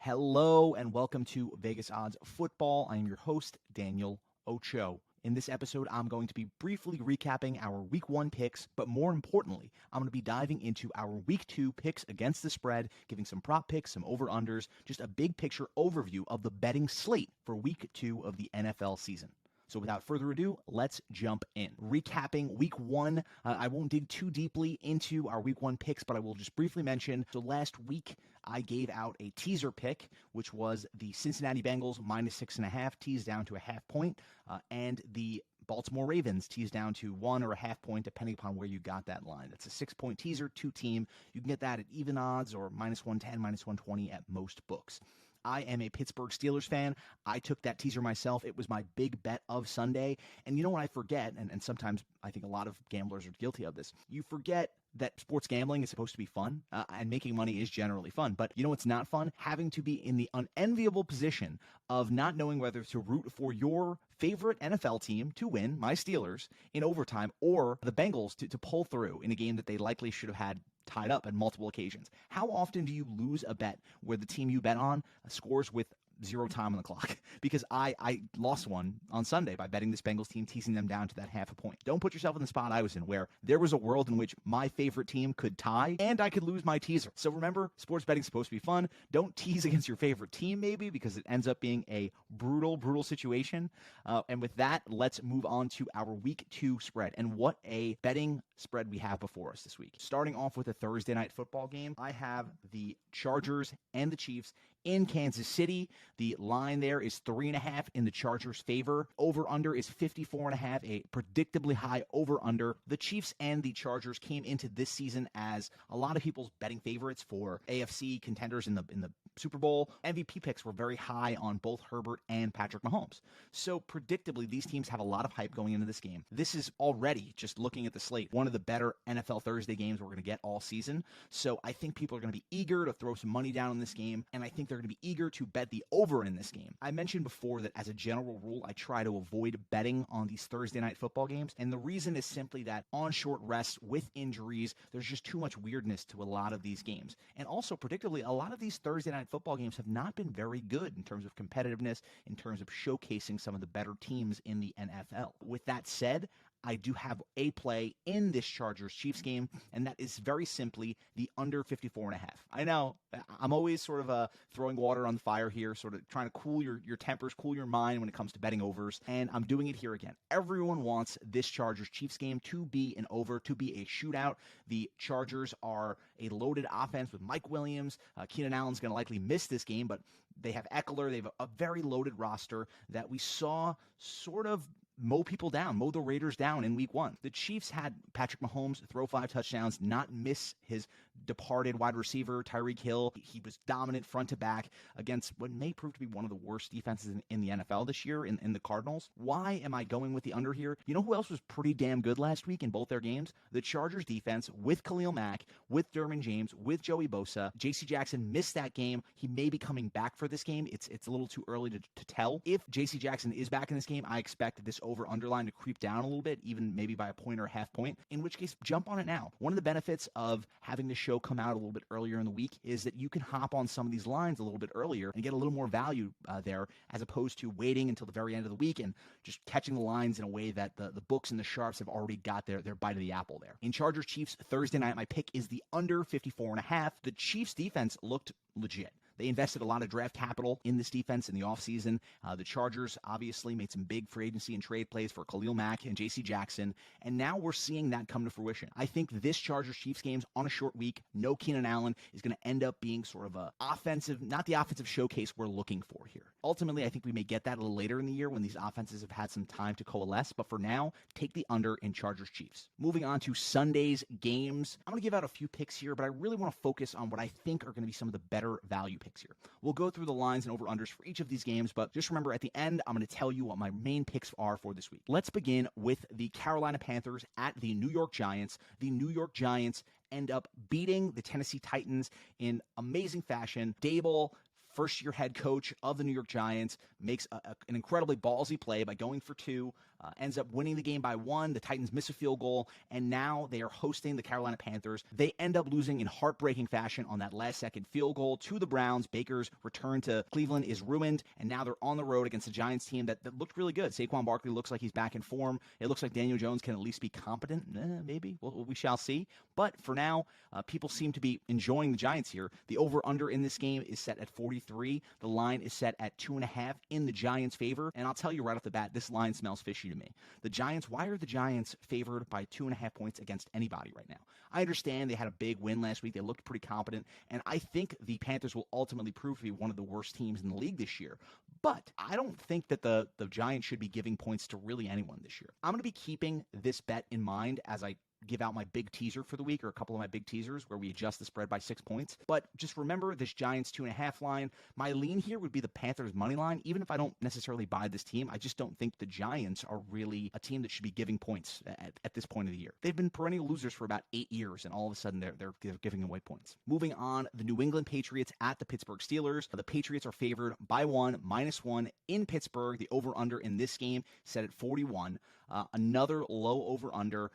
Hello and welcome to Vegas Odds Football. I am your host, Daniel Ocho. In this episode, I'm going to be briefly recapping our Week 1 picks, but more importantly, I'm going to be diving into our Week 2 picks against the spread, giving some prop picks, some over-unders, just a big picture overview of the betting slate for Week 2 of the NFL season. So without further ado, let's jump in. Recapping Week 1, I won't dig too deeply into our Week 1 picks, but I will just briefly mention, so last week I gave out a teaser pick, which was the Cincinnati Bengals minus 6.5, teased down to a half point, and the Baltimore Ravens teased down to 1 or a half point, depending upon where you got that line. That's a 6-point teaser, 2-team. You can get that at even odds or minus 110, minus 120 at most books. I am a Pittsburgh Steelers fan. I took that teaser myself. It was my big bet of Sunday. And you know what I forget, and sometimes I think a lot of gamblers are guilty of this, you forget that sports gambling is supposed to be fun, and making money is generally fun. But you know what's not fun? Having to be in the unenviable position of not knowing whether to root for your favorite NFL team to win, my Steelers, in overtime, or the Bengals to pull through in a game that they likely should have had tied up on multiple occasions. How often do you lose a bet where the team you bet on scores with zero time on the clock? Because I lost one on Sunday by betting this Bengals team, teasing them down to that half a point. Don't put yourself in the spot I was in, where there was a world in which my favorite team could tie and I could lose my teaser. So remember, sports betting is supposed to be fun. Don't tease against your favorite team, maybe, because it ends up being a brutal situation. And with that, let's move on to our Week 2 spread. And what a betting spread we have before us this week. Starting off with a Thursday night football game, I have the Chargers and the Chiefs in Kansas City. The line there is 3.5 in the Chargers' favor. Over-under is 54.5, a predictably high over-under. The Chiefs and the Chargers came into this season as a lot of people's betting favorites for AFC contenders in the Super Bowl. MVP picks were very high on both Herbert and Patrick Mahomes. So predictably, these teams have a lot of hype going into this game. This is already, just looking at the slate, one of the better NFL Thursday games we're going to get all season. So I think people are going to be eager to throw some money down in this game, and I think they're going to be eager to bet the over in this game. I mentioned before that as a general rule, I try to avoid betting on these Thursday night football games, and the reason is simply that on short rest with injuries, there's just too much weirdness to a lot of these games. And also, predictably, a lot of these Thursday night football games have not been very good in terms of competitiveness, in terms of showcasing some of the better teams in the NFL. With that said, I do have a play in this Chargers-Chiefs game, and that is very simply the under 54.5. I know, I'm always sort of throwing water on the fire here, sort of trying to cool your tempers, cool your mind when it comes to betting overs, and I'm doing it here again. Everyone wants this Chargers-Chiefs game to be an over, to be a shootout. The Chargers are a loaded offense with Mike Williams. Keenan Allen's going to likely miss this game, but they have Eckler. They have a very loaded roster that we saw sort of mow the Raiders down in Week 1. The Chiefs had Patrick Mahomes throw 5 touchdowns, not miss his departed wide receiver, Tyreek Hill. He was dominant front to back against what may prove to be one of the worst defenses in the NFL this year in the Cardinals. Why am I going with the under here? You know who else was pretty damn good last week in both their games? The Chargers defense with Khalil Mack, with Derwin James, with Joey Bosa. J.C. Jackson missed that game. He may be coming back for this game. It's a little too early to tell. If J.C. Jackson is back in this game, I expect this over-under line to creep down a little bit, even maybe by a point or a half point, in which case, jump on it now. One of the benefits of having the show come out a little bit earlier in the week is that you can hop on some of these lines a little bit earlier and get a little more value there, as opposed to waiting until the very end of the week and just catching the lines in a way that the books and the sharps have already got their bite of the apple there. In Chargers-Chiefs Thursday night, my pick is the under 54.5. The Chiefs defense looked legit. They invested a lot of draft capital in this defense in the offseason. The Chargers obviously made some big free agency and trade plays for Khalil Mack and J.C. Jackson, and now we're seeing that come to fruition. I think this Chargers-Chiefs game's on a short week. No Keenan Allen is going to end up being sort of not the offensive showcase we're looking for here. Ultimately, I think we may get that a little later in the year when these offenses have had some time to coalesce, but for now, take the under in Chargers-Chiefs. Moving on to Sunday's games, I'm going to give out a few picks here, but I really want to focus on what I think are going to be some of the better value picks here. We'll go through the lines and over-unders for each of these games, but just remember at the end, I'm going to tell you what my main picks are for this week. Let's begin with the Carolina Panthers at the New York Giants. The New York Giants end up beating the Tennessee Titans in amazing fashion. Dable, first-year head coach of the New York Giants, makes an incredibly ballsy play by going for 2 ends up winning the game by 1. The Titans miss a field goal, and now they are hosting the Carolina Panthers. They end up losing in heartbreaking fashion on that last-second field goal to the Browns. Baker's return to Cleveland is ruined, and now they're on the road against a Giants team that looked really good. Saquon Barkley looks like he's back in form. It looks like Daniel Jones can at least be competent. Maybe. We shall see. But for now, people seem to be enjoying the Giants here. The over-under in this game is set at 43. The line is set at 2.5 in the Giants' favor. And I'll tell you right off the bat, this line smells fishy to me. The Giants, why are the Giants favored by 2.5 points against anybody right now? I understand they had a big win last week. They looked pretty competent. And I think the Panthers will ultimately prove to be one of the worst teams in the league this year. But I don't think that the Giants should be giving points to really anyone this year. I'm going to be keeping this bet in mind as I give out my big teaser for the week, or a couple of my big teasers where we adjust the spread by 6 points. But just remember this Giants 2.5 line. My lean here would be the Panthers money line. Even if I don't necessarily buy this team, I just don't think the Giants are really a team that should be giving points at this point of the year. They've been perennial losers for about 8 years, and all of a sudden they're giving away points. Moving on, the New England Patriots at the Pittsburgh Steelers. The Patriots are favored by 1, -1 in Pittsburgh. The over-under in this game set at 41. Another low over-under.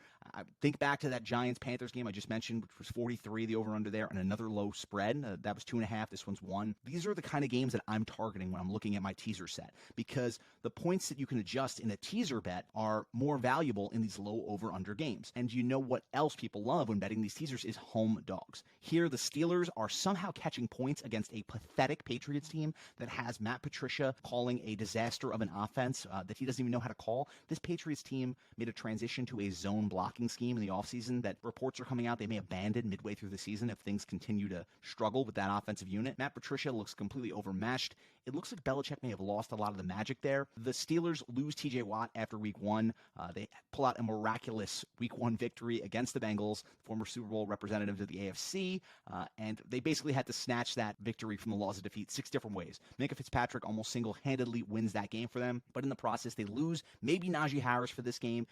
Think back to that Giants-Panthers game I just mentioned, which was 43, the over-under there, and another low spread. That was 2.5. This one's 1. These are the kind of games that I'm targeting when I'm looking at my teaser set, because the points that you can adjust in a teaser bet are more valuable in these low over-under games. And you know what else people love when betting these teasers is home dogs. Here, the Steelers are somehow catching points against a pathetic Patriots team that has Matt Patricia calling a disaster of an offense that he doesn't even know how to call. This Patriots team made a transition to a zone blocking scheme in the offseason that reports are coming out they may abandon midway through the season if things continue to struggle with that offensive unit. Matt Patricia looks completely overmatched. It looks like Belichick may have lost a lot of the magic there. The Steelers lose TJ Watt after week 1. They pull out a miraculous week 1 victory against the Bengals, former Super Bowl representatives of the AFC, and they basically had to snatch that victory from the laws of defeat 6 different ways. Minka Fitzpatrick almost single-handedly wins that game for them, but in the process they lose maybe Najee Harris for this game,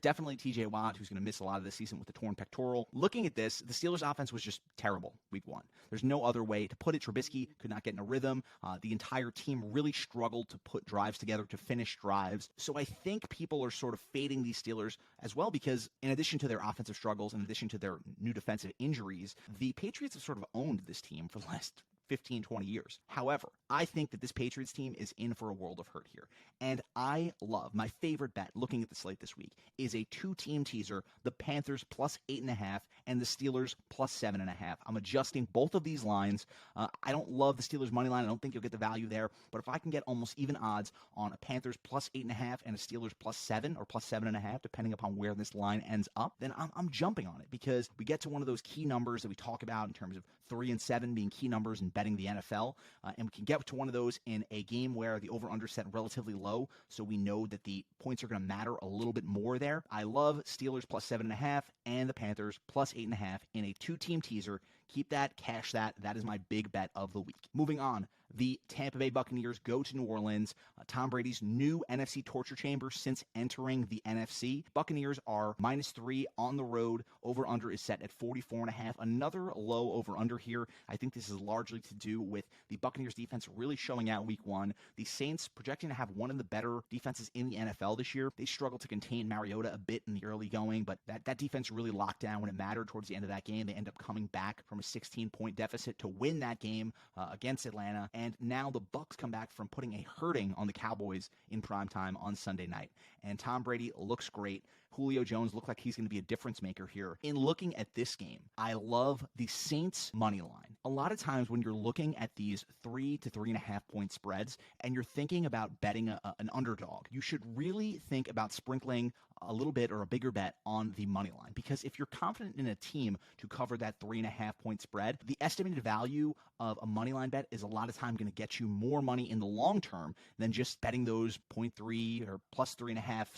definitely TJ Watt, who's going to miss a lot of the season with a torn pectoral. Looking at this, the Steelers' offense was just terrible week 1. There's no other way to put it. Trubisky could not get in a rhythm. The entire team really struggled to put drives together, to finish drives. So I think people are sort of fading these Steelers as well, because in addition to their offensive struggles, in addition to their new defensive injuries, the Patriots have sort of owned this team for the last 15, 20 years. However, I think that this Patriots team is in for a world of hurt here. And I love, my favorite bet looking at the slate this week is a 2-team teaser, the Panthers plus 8.5 and the Steelers plus 7.5. I'm adjusting both of these lines. I don't love the Steelers money line. I don't think you'll get the value there. But if I can get almost even odds on a Panthers plus 8.5 and a Steelers plus 7 or plus 7.5, depending upon where this line ends up, then I'm jumping on it, because we get to one of those key numbers that we talk about in terms of 3 and 7 being key numbers in betting the NFL, and we can get to one of those in a game where the over-under set relatively low, so we know that the points are going to matter a little bit more there. I love Steelers plus 7.5 and the Panthers plus 8.5 in a 2-team teaser. Keep that, cash that. That is my big bet of the week. Moving on, the Tampa Bay Buccaneers go to New Orleans. Tom Brady's new NFC torture chamber since entering the NFC. Buccaneers are -3 on the road. Over-under is set at 44.5. Another low over-under here. I think this is largely to do with the Buccaneers defense really showing out week 1. The Saints projecting to have one of the better defenses in the NFL this year. They struggled to contain Mariota a bit in the early going, but that defense really locked down when it mattered towards the end of that game. They end up coming back from a 16-point deficit to win that game against Atlanta. And now the Bucs come back from putting a hurting on the Cowboys in primetime on Sunday night. And Tom Brady looks great. Julio Jones looked like he's going to be a difference maker here. In looking at this game, I love the Saints money line. A lot of times when you're looking at these 3 to 3.5 point spreads and you're thinking about betting an underdog, you should really think about sprinkling a little bit or a bigger bet on the money line, because if you're confident in a team to cover that 3.5 point spread, the estimated value of a money line bet is a lot of time going to get you more money in the long term than just betting those 0.3 or plus 3.5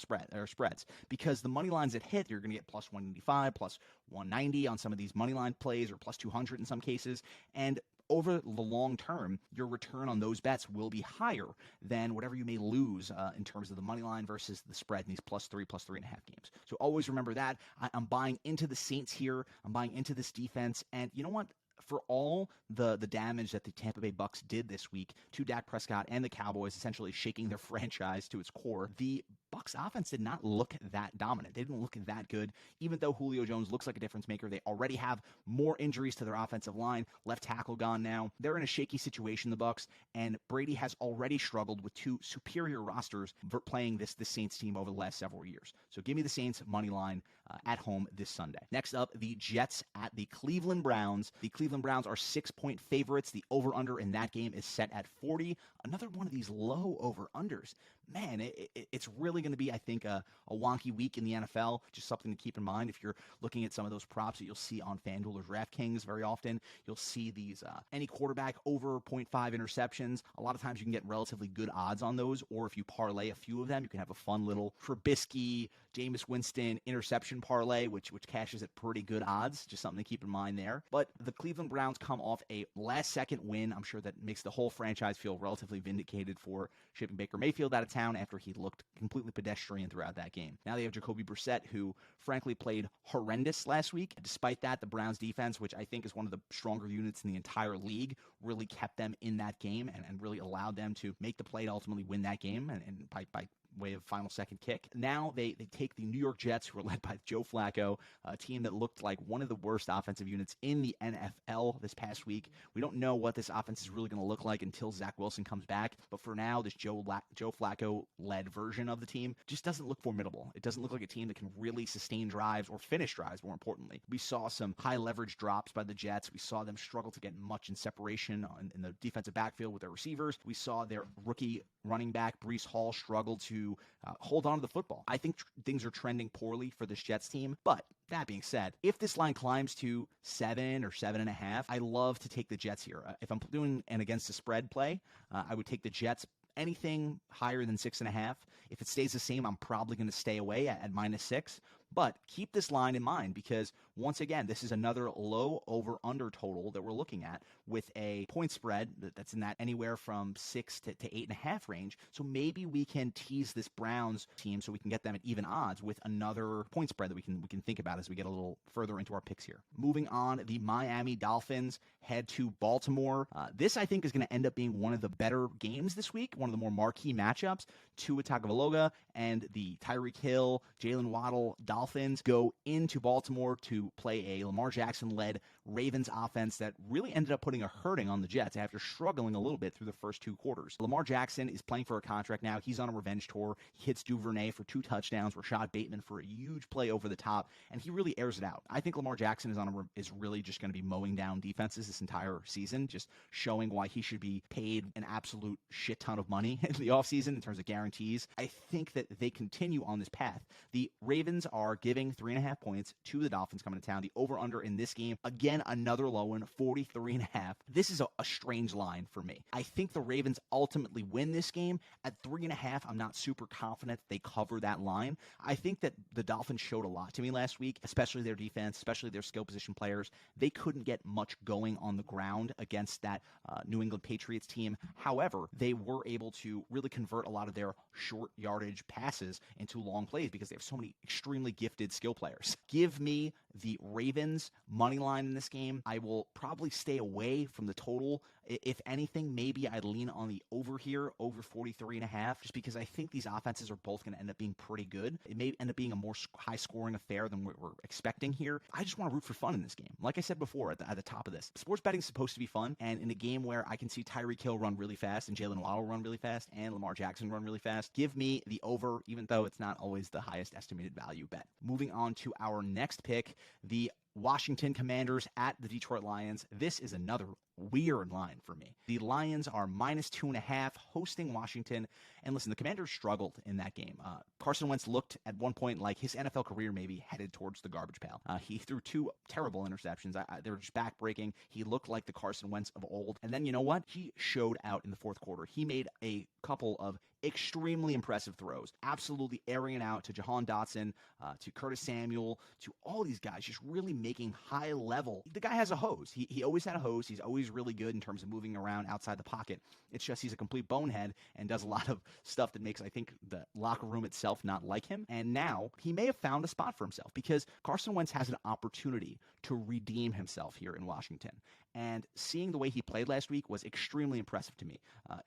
spreads, because the money lines that hit, you're going to get plus 185, plus 190 on some of these money line plays, or plus 200 in some cases, and over the long term, your return on those bets will be higher than whatever you may lose in terms of the money line versus the spread in these plus 3.5 games. So always remember that. I'm buying into the Saints here. I'm buying into this defense. And you know what? For all the damage that the Tampa Bay Bucs did this week to Dak Prescott and the Cowboys, essentially shaking their franchise to its core, the Bucs offense did not look that dominant. They didn't look that good, even though Julio Jones looks like a difference maker. They already have more injuries to their offensive line. Left tackle gone now. They're in a shaky situation, the Bucs, and Brady has already struggled with two superior rosters playing this Saints team over the last several years. So give me the Saints money line at home this Sunday. Next up, the Jets at the Cleveland Browns. The Cleveland Browns are 6-point favorites. The over-under in that game is set at 40. Another one of these low over-unders. Man, it's really going to be, I think, a wonky week in the NFL. Just something to keep in mind if you're looking at some of those props that you'll see on FanDuel or DraftKings very often. You'll see these any quarterback over 0.5 interceptions. A lot of times you can get relatively good odds on those, or if you parlay a few of them, you can have a fun little Trubisky, Jameis Winston interception parlay, which cashes at pretty good odds. Just something to keep in mind there. But the Cleveland Browns come off a last-second win. I'm sure that makes the whole franchise feel relatively vindicated for shipping Baker Mayfield out of town after he looked completely pedestrian throughout that game. Now they have Jacoby Brissett, who frankly played horrendous last week. Despite that, the Browns defense, which I think is one of the stronger units in the entire league, really kept them in that game and really allowed them to make the play to ultimately win that game and by way of final second kick. Now they take the New York Jets, who are led by Joe Flacco, a team that looked like one of the worst offensive units in the NFL this past week. We don't know what this offense is really going to look like until Zach Wilson comes back, but for now, this Joe Flacco-led version of the team just doesn't look formidable. It doesn't look like a team that can really sustain drives or finish drives, more importantly. We saw some high leverage drops by the Jets. We saw them struggle to get much in separation in the defensive backfield with their receivers. We saw their rookie running back, Breece Hall, struggle to hold on to the football. I think things are trending poorly for this Jets team, but that being said, if this line climbs to 7 or 7.5, I love to take the Jets here. If I'm doing an against the spread play, I would take the Jets anything higher than 6.5. If it stays the same, I'm probably going to stay away at -6. But keep this line in mind because, once again, this is another low over-under total that we're looking at with a point spread that's in that anywhere from 6 to 8.5 range. So maybe we can tease this Browns team so we can get them at even odds with another point spread that we can think about as we get a little further into our picks here. Moving on, the Miami Dolphins head to Baltimore. This, I think, is going to end up being one of the better games this week, one of the more marquee matchups. Tua Tagovailoa and the Tyreek Hill, Jalen Waddle Dolphins go into Baltimore to play a Lamar Jackson-led Ravens offense that really ended up putting a hurting on the Jets after struggling a little bit through the first 2 quarters. Lamar Jackson is playing for a contract now. He's on a revenge tour. He hits Duvernay for 2 touchdowns, Rashad Bateman for a huge play over the top, and he really airs it out. I think Lamar Jackson is really just going to be mowing down defenses this entire season, just showing why he should be paid an absolute shit ton of money in the offseason in terms of guarantees. I think that they continue on this path. The Ravens are giving 3.5 points to the Dolphins coming to town. The over-under in this game, again, another low one, 43.5. This is a strange line for me. I think the Ravens ultimately win this game. At 3.5, I'm not super confident they cover that line. I think that the Dolphins showed a lot to me last week, especially their defense, especially their skill position players. They couldn't get much going on the ground against that New England Patriots team. However, they were able to really convert a lot of their short yardage passes into long plays because they have so many extremely gifted skill players. Give me the Ravens money line in this game. I will probably stay away from the total. If anything, maybe I'd lean on the over here, over 43.5, just because I think these offenses are both going to end up being pretty good. It may end up being a more high-scoring affair than what we're expecting here. I just want to root for fun in this game. Like I said before at the top of this, sports betting is supposed to be fun, and in a game where I can see Tyreek Hill run really fast and Jalen Waddle run really fast and Lamar Jackson run really fast, give me the over, even though it's not always the highest estimated value bet. Moving on to our next pick, the Washington Commanders at the Detroit Lions. This is another weird line for me. The Lions are -2.5 hosting Washington. And listen, the Commanders struggled in that game. Carson Wentz looked at one point like his NFL career maybe headed towards the garbage pail. He threw 2 terrible interceptions. They were just backbreaking. He looked like the Carson Wentz of old. And then you know what? He showed out in the fourth quarter. He made a couple of extremely impressive throws, absolutely airing it out to Jahan Dotson, to Curtis Samuel, to all these guys, just really making high level. The guy has a hose. He always had a hose. He's always is really good in terms of moving around outside the pocket. It's just he's a complete bonehead and does a lot of stuff that makes, I think, the locker room itself not like him. And now he may have found a spot for himself because Carson Wentz has an opportunity to redeem himself here in Washington. And seeing the way he played last week was extremely impressive to me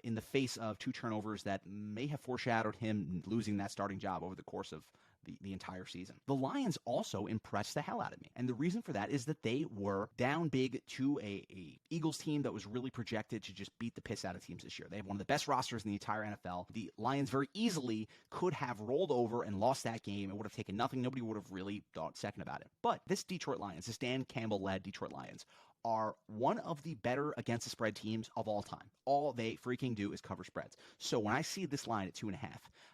in the face of 2 turnovers that may have foreshadowed him losing that starting job over the course of the entire season. The Lions also impressed the hell out of me. And the reason for that is that they were down big to a Eagles team that was really projected to just beat the piss out of teams this year. They have one of the best rosters in the entire NFL. The Lions very easily could have rolled over and lost that game. It would have taken nothing. Nobody would have really thought second about it. But this Detroit Lions, this Dan Campbell-led Detroit Lions, are one of the better against the spread teams of all time. All they freaking do is cover spreads. So when I see this line at 2.5,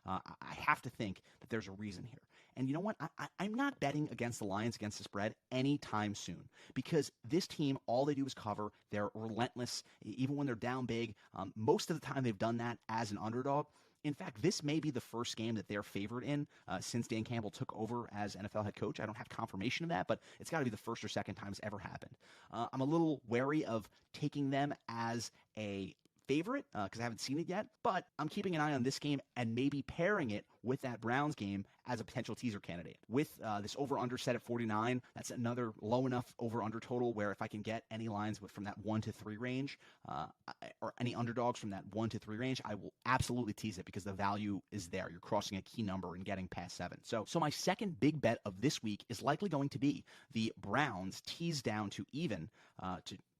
I have to think that there's a reason here. And you know what? I'm not betting against the Lions against the spread anytime soon because this team, all they do is cover. They're relentless, even when they're down big. Most of the time they've done that as an underdog. In fact, this may be the first game that they're favored in since Dan Campbell took over as NFL head coach. I don't have confirmation of that, but it's got to be the first or second time it's ever happened. I'm a little wary of taking them as a favorite because I haven't seen it yet, but I'm keeping an eye on this game and maybe pairing it with that Browns game as a potential teaser candidate. With this over-under set at 49, that's another low enough over-under total where if I can get any lines from that 1 to 3 range or any underdogs from that 1 to 3 range, I will absolutely tease it because the value is there. You're crossing a key number and getting past 7. So my second big bet of this week is likely going to be the Browns teased down to even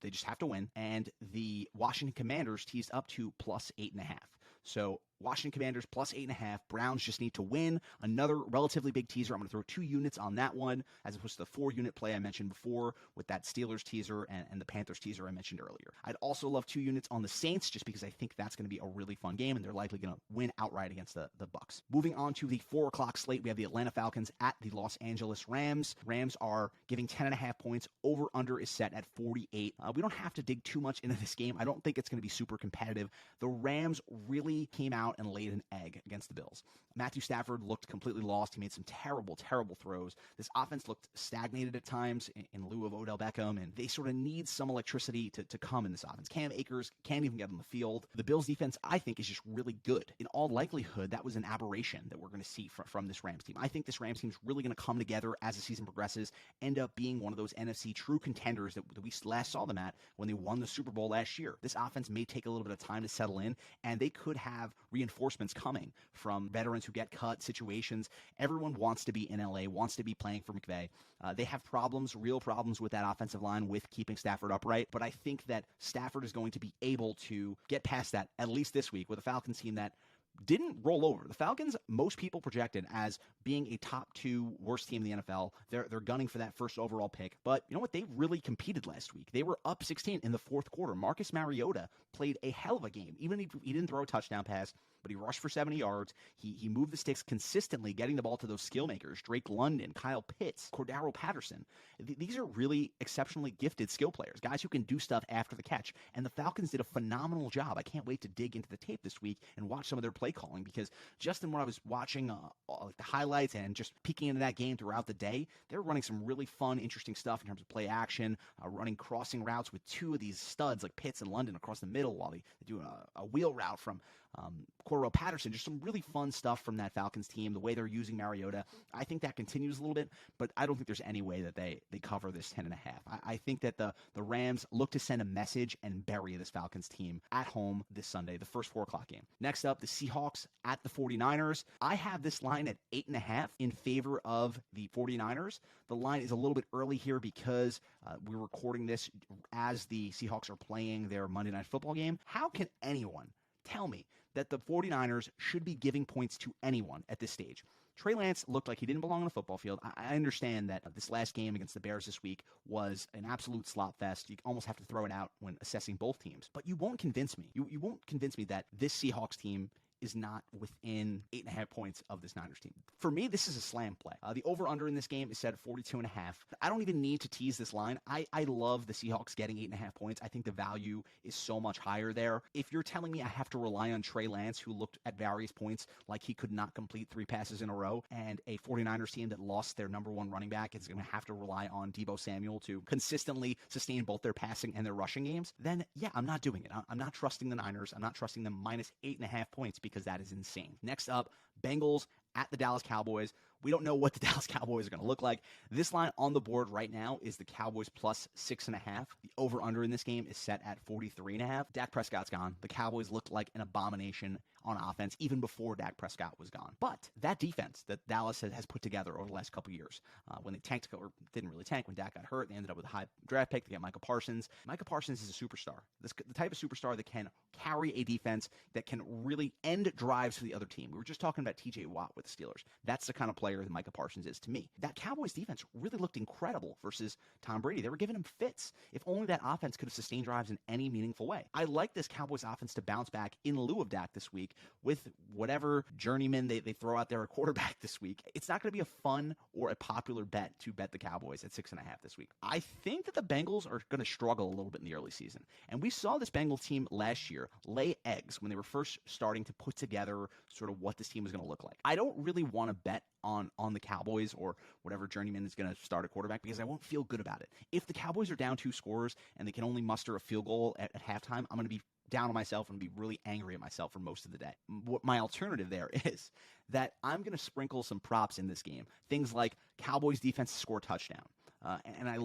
they just have to win, and the Washington Commanders teased up to plus 8.5. So Washington Commanders plus 8.5. Browns just need to win. Another relatively big teaser. I'm going to throw 2 units on that one as opposed to the 4-unit play I mentioned before with that Steelers teaser and the Panthers teaser I mentioned earlier. I'd also love 2 units on the Saints just because I think that's going to be a really fun game and they're likely going to win outright against the Bucs. Moving on to the 4 o'clock slate, we have the Atlanta Falcons at the Los Angeles Rams. Rams are giving 10.5 points. Over-under is set at 48. We don't have to dig too much into this game. I don't think it's going to be super competitive. The Rams really came out and laid an egg against the Bills. Matthew Stafford looked completely lost. He made some terrible, terrible throws. This offense looked stagnated at times in lieu of Odell Beckham, and they sort of need some electricity to come in this offense. Cam Akers can't even get on the field. The Bills defense, I think, is just really good. In all likelihood, that was an aberration that we're going to see from this Rams team. I think this Rams team is really going to come together as the season progresses, end up being one of those NFC true contenders that we last saw them at when they won the Super Bowl last year. This offense may take a little bit of time to settle in, and they could have reinforcements coming from veterans who get cut, situations. Everyone wants to be in LA, wants to be playing for McVay. They have problems, real problems with that offensive line with keeping Stafford upright, but I think that Stafford is going to be able to get past that, at least this week, with a Falcons team that didn't roll over. The Falcons, most people projected as being a top 2 worst team in the NFL. They're gunning for that first overall pick. But you know what? They really competed last week. They were up 16 in the 4th quarter. Marcus Mariota played a hell of a game. Even if he didn't throw a touchdown pass, but he rushed for 70 yards. He moved the sticks consistently, getting the ball to those skill makers, Drake London, Kyle Pitts, Cordero Patterson. These are really exceptionally gifted skill players, guys who can do stuff after the catch. And the Falcons did a phenomenal job. I can't wait to dig into the tape this week and watch some of their play calling because just in what I was watching the highlights and just peeking into that game throughout the day, they're running some really fun, interesting stuff in terms of play action, running crossing routes with 2 of these studs like Pitts and London across the middle while they do a wheel route from Cordero Patterson. Just some really fun stuff from that Falcons team, the way they're using Mariota. I think that continues a little bit, but I don't think there's any way that they cover this 10.5. I think that the Rams look to send a message and bury this Falcons team at home this Sunday, the first 4 o'clock game. Next up, the Seahawks at the 49ers. I have this line at 8.5 in favor of the 49ers. The line is a little bit early here because we're recording this as the Seahawks are playing their Monday Night Football game. How can anyone tell me that the 49ers should be giving points to anyone at this stage? Trey Lance looked like he didn't belong on the football field. I understand that this last game against the Bears this week was an absolute slop fest. You almost have to throw it out when assessing both teams. But you won't convince me. You won't convince me that this Seahawks team is not within 8.5 points of this Niners team. For me, this is a slam play. The over-under in this game is set at 42.5. I don't even need to tease this line. I love the Seahawks getting 8.5 points. I think the value is so much higher there. If you're telling me I have to rely on Trey Lance, who looked at various points like he could not complete 3 passes in a row, and a 49ers team that lost their number one running back is going to have to rely on Deebo Samuel to consistently sustain both their passing and their rushing games, then yeah, I'm not doing it. I'm not trusting the Niners. I'm not trusting them minus 8.5 points because that is insane. Next up, Bengals at the Dallas Cowboys. We don't know what the Dallas Cowboys are going to look like. This line on the board right now is the Cowboys plus 6.5. The over-under in this game is set at 43.5. Dak Prescott's gone. The Cowboys looked like an abomination on offense even before Dak Prescott was gone. But that defense that Dallas has put together over the last couple years, when they tanked, or didn't really tank, when Dak got hurt, they ended up with a high draft pick. They got Micah Parsons. Micah Parsons is a superstar. The type of superstar that can carry a defense, that can really end drives for the other team. We were just talking about TJ Watt with the Steelers. That's the kind of player that Micah Parsons is to me. That Cowboys defense really looked incredible versus Tom Brady. They were giving him fits. If only that offense could have sustained drives in any meaningful way. I like this Cowboys offense to bounce back in lieu of Dak this week with whatever journeyman they throw out there at quarterback this week. It's not going to be a fun or a popular bet to bet the Cowboys at 6.5 this week. I think that the Bengals are going to struggle a little bit in the early season. And we saw this Bengals team last year lay eggs when they were first starting to put together sort of what this team was going to look like. I don't really want to bet on the Cowboys or whatever journeyman is going to start a quarterback because I won't feel good about it. If the Cowboys are down 2 scores and they can only muster a field goal at halftime, I'm going to be down on myself and be really angry at myself for most of the day. What my alternative there is that I'm going to sprinkle some props in this game. Things like Cowboys defense to score a touchdown. And I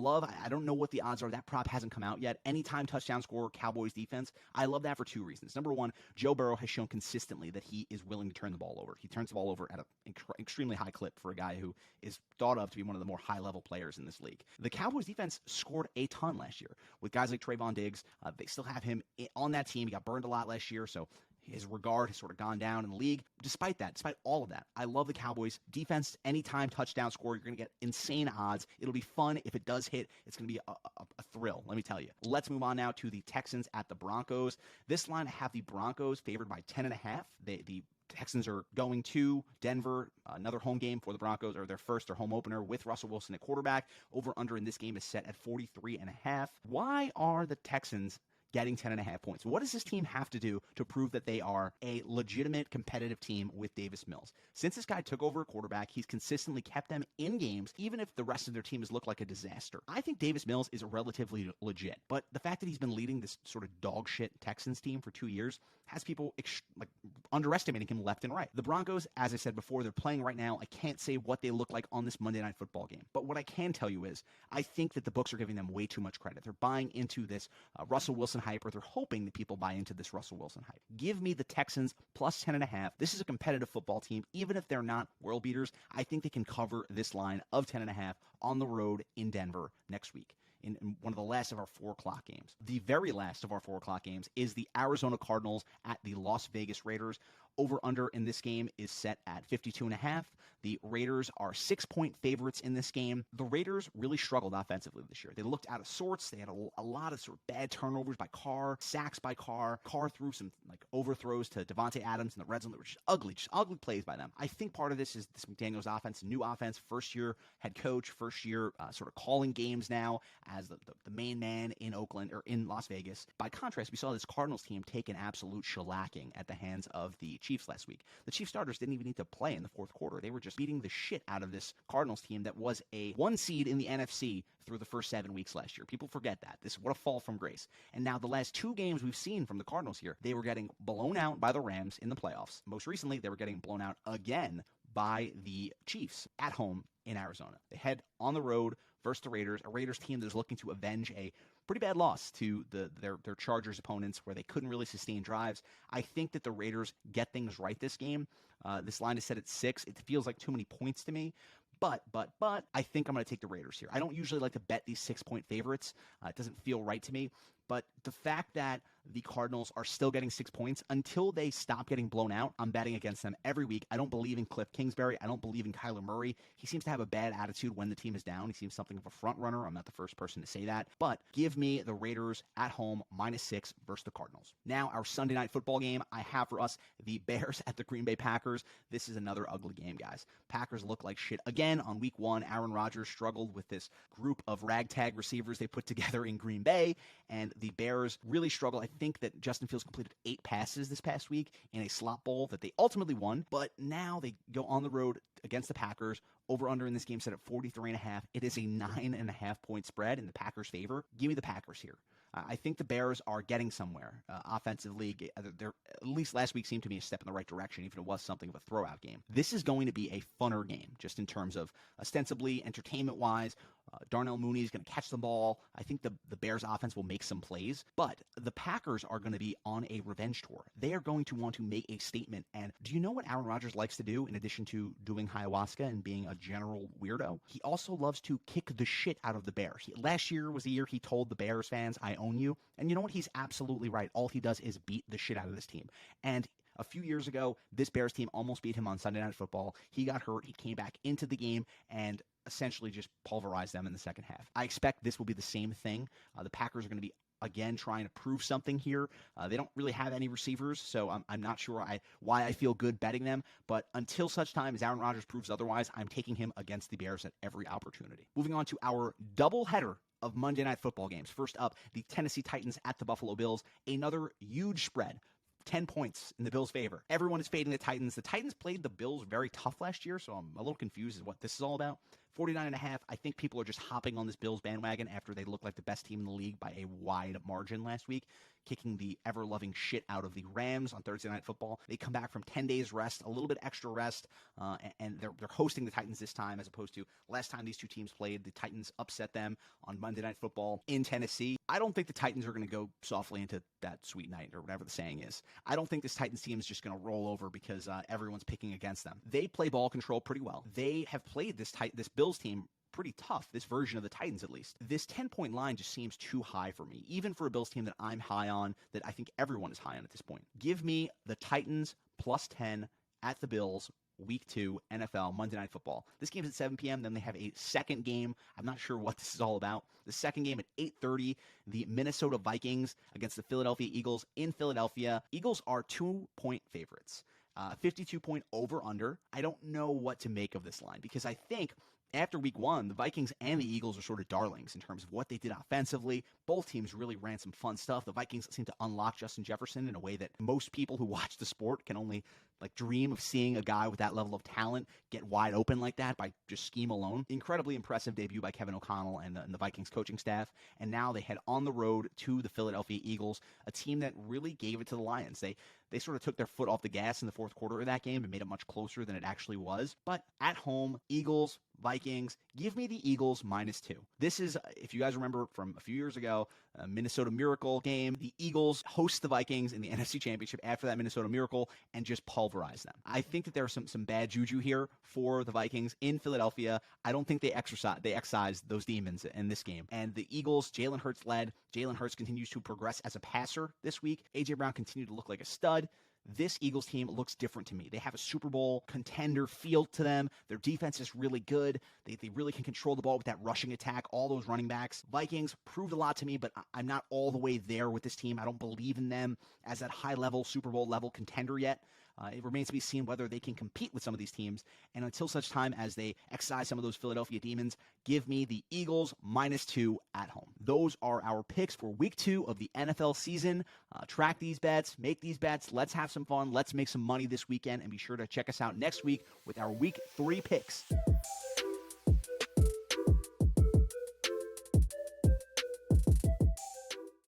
don't know what the odds are. That prop hasn't come out yet. Anytime touchdown score, Cowboys defense. I love that for 2 reasons. Number one, Joe Burrow has shown consistently that he is willing to turn the ball over. He turns the ball over at an extremely high clip for a guy who is thought of to be one of the more high-level players in this league. The Cowboys defense scored a ton last year with guys like Trayvon Diggs. They still have him on that team. He got burned a lot last year, so his regard has sort of gone down in the league. Despite all of that, I love the Cowboys defense. Anytime touchdown score, you're going to get insane odds. It'll be fun. If it does hit, it's going to be a thrill, let me tell you. Let's move on now to the Texans at the Broncos. This line, I have the Broncos favored by 10.5. The Texans are going to Denver, another home game for the Broncos, or their home opener with Russell Wilson at quarterback. Over-under in this game is set at 43.5. Why are the Texans getting 10.5 points? What does this team have to do to prove that they are a legitimate competitive team with Davis Mills? Since this guy took over a quarterback, he's consistently kept them in games, even if the rest of their team has looked like a disaster. I think Davis Mills is relatively legit, but the fact that he's been leading this sort of dog shit Texans team for 2 years has people underestimating him left and right. The Broncos, as I said before, they're playing right now. I can't say what they look like on this Monday Night Football game, but what I can tell you is I think that the books are giving them way too much credit. They're buying into this Russell Wilson hype, or they're hoping that people buy into this Russell Wilson hype. Give me the Texans plus 10.5. This is a competitive football team. Even if they're not world beaters, I think they can cover this line of 10.5 on the road in Denver next week, in one of the last of our 4 o'clock games. The very last of our 4 o'clock games is the Arizona Cardinals at the Las Vegas Raiders. Over-under in this game is set at 52.5. The Raiders are 6-point favorites in this game. The Raiders really struggled offensively this year. They looked out of sorts. They had a lot of sort of bad turnovers by Carr, sacks by Carr. Carr threw some overthrows to Devontae Adams in the red zone that were just ugly plays by them. I think part of this is this McDaniels offense, new offense, first-year head coach, first-year sort of calling games now as the main man in Oakland or in Las Vegas. By contrast, we saw this Cardinals team take an absolute shellacking at the hands of the Chiefs last week. The Chiefs starters didn't even need to play in the fourth quarter. They were just beating the shit out of this Cardinals team that was a 1 seed in the NFC through the first 7 weeks last year. People forget that. What a fall from grace. And now the last 2 games we've seen from the Cardinals here, they were getting blown out by the Rams in the playoffs. Most recently, they were getting blown out again by the Chiefs at home in Arizona. They head on the road versus the Raiders, a Raiders team that is looking to avenge a pretty bad loss to their Chargers opponents where they couldn't really sustain drives. I think that the Raiders get things right this game. This line is set at 6. It feels like too many points to me. But I think I'm going to take the Raiders here. I don't usually like to bet these 6-point favorites. It doesn't feel right to me. But the fact that the Cardinals are still getting 6 points until they stop getting blown out, I'm betting against them every week. I don't believe in Cliff Kingsbury. I don't believe in Kyler Murray. He seems to have a bad attitude when the team is down. He seems something of a front runner. I'm not the first person to say that. But give me the Raiders at home -6 versus the Cardinals. Now, our Sunday night football game, I have for us the Bears at the Green Bay Packers. This is another ugly game, guys. Packers look like shit again on week 1. Aaron Rodgers struggled with this group of ragtag receivers they put together in Green Bay, and the Bears really struggle. I think that Justin Fields completed 8 passes this past week in a slot bowl that they ultimately won, but now they go on the road against the Packers. Over-under in this game set at 43.5. It is a 9.5 point spread in the Packers' favor. Give me the Packers here. I think the Bears are getting somewhere offensively. They're, at least last week, seemed to be a step in the right direction, even if it was something of a throwout game. This is going to be a funner game, just in terms of ostensibly, entertainment-wise. Darnell Mooney is going to catch the ball. I think the Bears offense will make some plays, but the Packers are going to be on a revenge tour. They are going to want to make a statement. And do you know what Aaron Rodgers likes to do in addition to doing ayahuasca and being a general weirdo? He also loves to kick the shit out of the Bears. Last year was the year he told the Bears fans, "I own you." And you know what? He's absolutely right. All he does is beat the shit out of this team. And a few years ago, this Bears team almost beat him on Sunday Night Football. He got hurt. He came back into the game and essentially just pulverized them in the second half. I expect this will be the same thing. The Packers are going to be, again, trying to prove something here. They don't really have any receivers, so I'm not sure why I feel good betting them. But until such time as Aaron Rodgers proves otherwise, I'm taking him against the Bears at every opportunity. Moving on to our doubleheader of Monday Night Football games. First up, the Tennessee Titans at the Buffalo Bills. Another huge spread. 10 points in the Bills' favor. Everyone is fading the Titans. The Titans played the Bills very tough last year, so I'm a little confused as to what this is all about. 49.5. I think people are just hopping on this Bills bandwagon after they looked like the best team in the league by a wide margin last week, kicking the ever-loving shit out of the Rams on Thursday Night Football. They come back from 10 days rest, a little bit extra rest, and they're hosting the Titans this time as opposed to last time these two teams played. The Titans upset them on Monday Night Football in Tennessee. I don't think the Titans are going to go softly into that sweet night, or whatever the saying is. I don't think this Titans team is just going to roll over because everyone's picking against them. They play ball control pretty well. They have played this Bills team pretty tough, this version of the Titans at least. This 10-point line just seems too high for me, even for a Bills team that I'm high on, that I think everyone is high on at this point. Give me the Titans +10 at the Bills, Week 2, NFL, Monday Night Football. This game's at 7 p.m., then they have a second game. I'm not sure what this is all about. The second game at 8:30, the Minnesota Vikings against the Philadelphia Eagles in Philadelphia. Eagles are 2-point favorites. 52-point over-under. I don't know what to make of this line because I think after week 1, the Vikings and the Eagles are sort of darlings in terms of what they did offensively. Both teams really ran some fun stuff. The Vikings seem to unlock Justin Jefferson in a way that most people who watch the sport can only dream of seeing a guy with that level of talent get wide open like that by just scheme alone. Incredibly impressive debut by Kevin O'Connell and the Vikings coaching staff. And now they head on the road to the Philadelphia Eagles, a team that really gave it to the Lions. They sort of took their foot off the gas in the fourth quarter of that game and made it much closer than it actually was. But at home, Eagles, Vikings, give me the Eagles -2. This is, if you guys remember from a few years ago, a Minnesota Miracle game. The Eagles host the Vikings in the NFC Championship after that Minnesota Miracle and just pulverize them. I think that there's some bad juju here for the Vikings in Philadelphia. I don't think they excised those demons in this game. And the Eagles, Jalen Hurts led. Jalen Hurts continues to progress as a passer this week. A.J. Brown continued to look like a stud. This Eagles team looks different to me. They have a Super Bowl contender feel to them. Their defense is really good. They really can control the ball with that rushing attack, all those running backs. Vikings proved a lot to me, but I'm not all the way there with this team. I don't believe in them as that high-level Super Bowl-level contender yet. It remains to be seen whether they can compete with some of these teams. And until such time as they excise some of those Philadelphia demons, give me the Eagles -2 at home. Those are our picks for Week 2 of the NFL season. Track these bets, make these bets. Let's have some fun. Let's make some money this weekend. And be sure to check us out next week with our Week 3 picks.